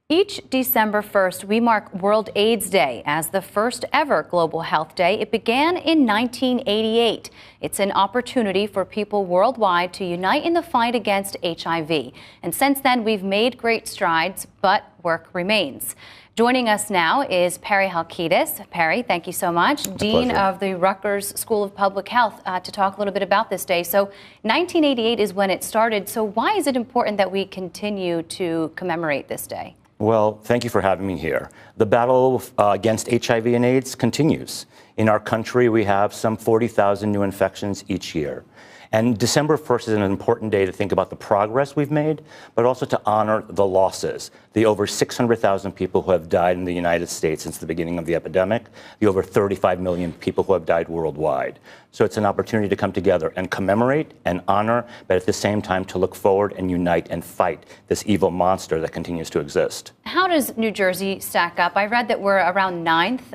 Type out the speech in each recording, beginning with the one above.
Each December 1st, we mark World AIDS Day as the first ever global health day. It began in 1988. It's an opportunity for people worldwide to unite in the fight against HIV. And since then, we've made great strides, but work remains. Joining us now is Perry Halkitis. Perry, thank you so much. Dean of the Rutgers School of Public Health, to talk a little bit about this day. So 1988 is when it started. So why is it important that we continue to commemorate this day? Well, thank you for having me here. The battle against HIV and AIDS continues. In our country, we have some 40,000 new infections each year. And December 1st is an important day to think about the progress we've made, but also to honor the losses. The over 600,000 people who have died in the United States since the beginning of the epidemic, the over 35 million people who have died worldwide. So it's an opportunity to come together and commemorate and honor, but at the same time to look forward and unite and fight this evil monster that continues to exist. How does New Jersey stack up? I read that we're around 9th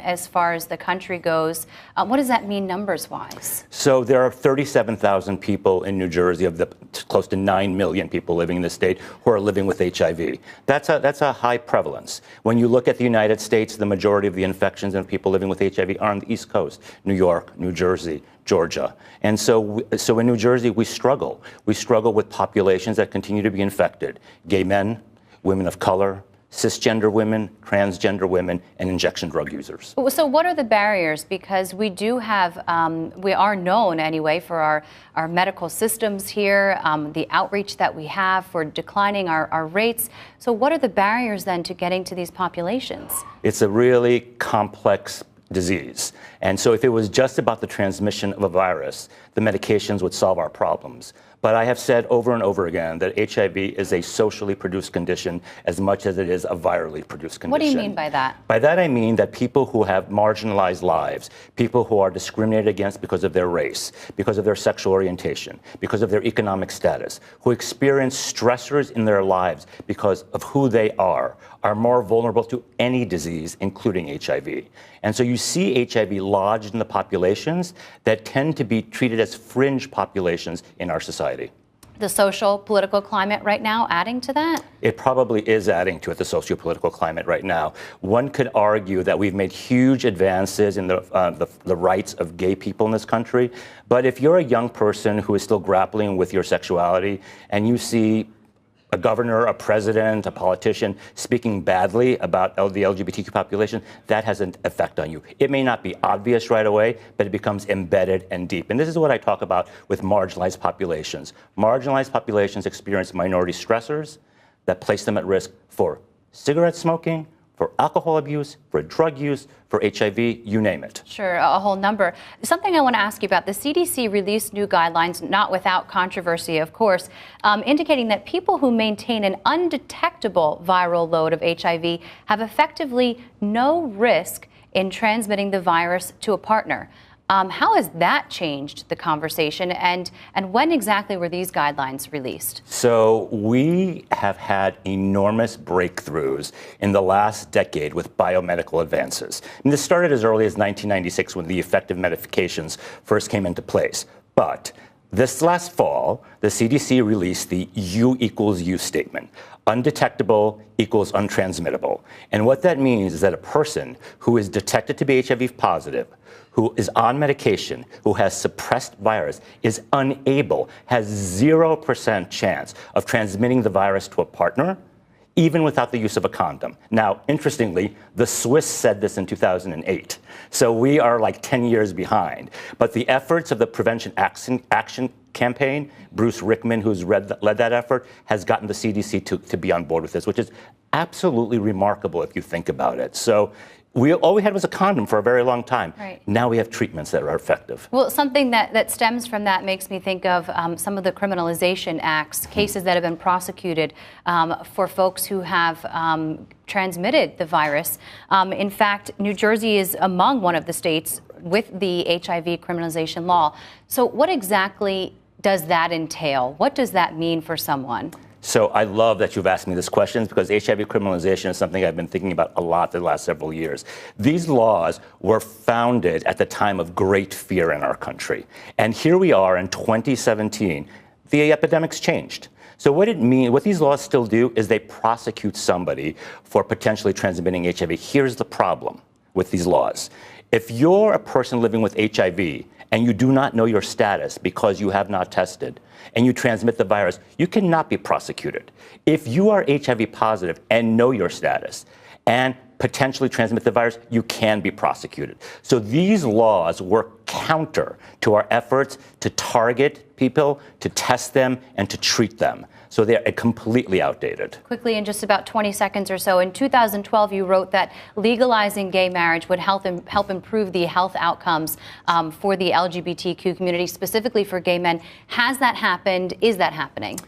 as far as the country goes. What does that mean numbers-wise? So there are 37,000 people in New Jersey of the close to 9 million people living in the state who are living with HIV. That's a high prevalence. When you look at the United States, the majority of the infections and people living with HIV are on the East Coast, New York, New Jersey, Georgia. And so in New Jersey, we struggle. We struggle with populations that continue to be infected: gay men, women of color, cisgender women, transgender women, and injection drug users. So what are the barriers? Because we do have, we are known anyway for our medical systems here, the outreach that we have for declining our rates. So what are the barriers then to getting to these populations? It's a really complex disease. And so if it was just about the transmission of a virus, the medications would solve our problems. But I have said over and over again that HIV is a socially produced condition as much as it is a virally produced condition. What do you mean by that? By that I mean that people who have marginalized lives, people who are discriminated against because of their race, because of their sexual orientation, because of their economic status, who experience stressors in their lives because of who they are more vulnerable to any disease, including HIV. And so you see HIV lodged in the populations that tend to be treated as fringe populations in our society. The social political climate right now adding to that? It probably is adding to it, the socio-political climate right now. One could argue that we've made huge advances in the rights of gay people in this country. But if you're a young person who is still grappling with your sexuality and you see a governor, a president, a politician speaking badly about the LGBTQ population, that has an effect on you. It may not be obvious right away, but it becomes embedded and deep. And this is what I talk about with marginalized populations. Marginalized populations experience minority stressors that place them at risk for cigarette smoking, for alcohol abuse, for drug use, for HIV, you name it. Sure, a whole number. Something I want to ask you about, the CDC released new guidelines, not without controversy, of course, indicating that people who maintain an undetectable viral load of HIV have effectively no risk in transmitting the virus to a partner. How has that changed the conversation, and when exactly were these guidelines released? So we have had enormous breakthroughs in the last decade with biomedical advances. And this started as early as 1996 when the effective medications first came into place. But this last fall, the CDC released the U equals U statement. Undetectable equals untransmittable. And what that means is that a person who is detected to be HIV positive, who is on medication, who has suppressed virus, is unable, has 0% chance of transmitting the virus to a partner, even without the use of a condom. Now, interestingly, the Swiss said this in 2008. So we are like 10 years behind. But the efforts of the Prevention Action Campaign, Bruce Rickman, who's led that effort, has gotten the CDC to be on board with this, which is absolutely remarkable if you think about it. So all we had was a condom for a very long time. Right. Now we have treatments that are effective. Well, something that stems from that makes me think of some of the criminalization acts, cases that have been prosecuted for folks who have transmitted the virus. In fact, New Jersey is among one of the states with the HIV criminalization law. So what exactly does that entail? What does that mean for someone? So I love that you've asked me this question because HIV criminalization is something I've been thinking about a lot the last several years. These laws were founded at the time of great fear in our country. And here we are in 2017. The epidemic's changed. So what these laws still do is they prosecute somebody for potentially transmitting HIV. Here's the problem with these laws. If you're a person living with HIV and you do not know your status because you have not tested and you transmit the virus, you cannot be prosecuted. If you are HIV positive and know your status and potentially transmit the virus, you can be prosecuted. So these laws work counter to our efforts to target people, to test them, and to treat them. So they're completely outdated. Quickly, in just about 20 seconds or so, in 2012, you wrote that legalizing gay marriage would help improve the health outcomes for the LGBTQ community, specifically for gay men. Has that happened? Is that happening?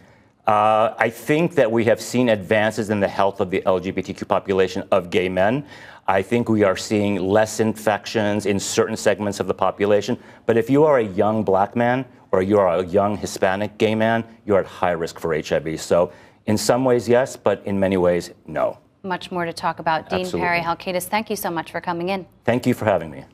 I think that we have seen advances in the health of the LGBTQ population of gay men. I think we are seeing less infections in certain segments of the population. But if you are a young black man or you are a young Hispanic gay man, you're at high risk for HIV. So in some ways, yes, but in many ways, no. Much more to talk about. Dean Absolutely. Perry Halkitis, thank you so much for coming in. Thank you for having me.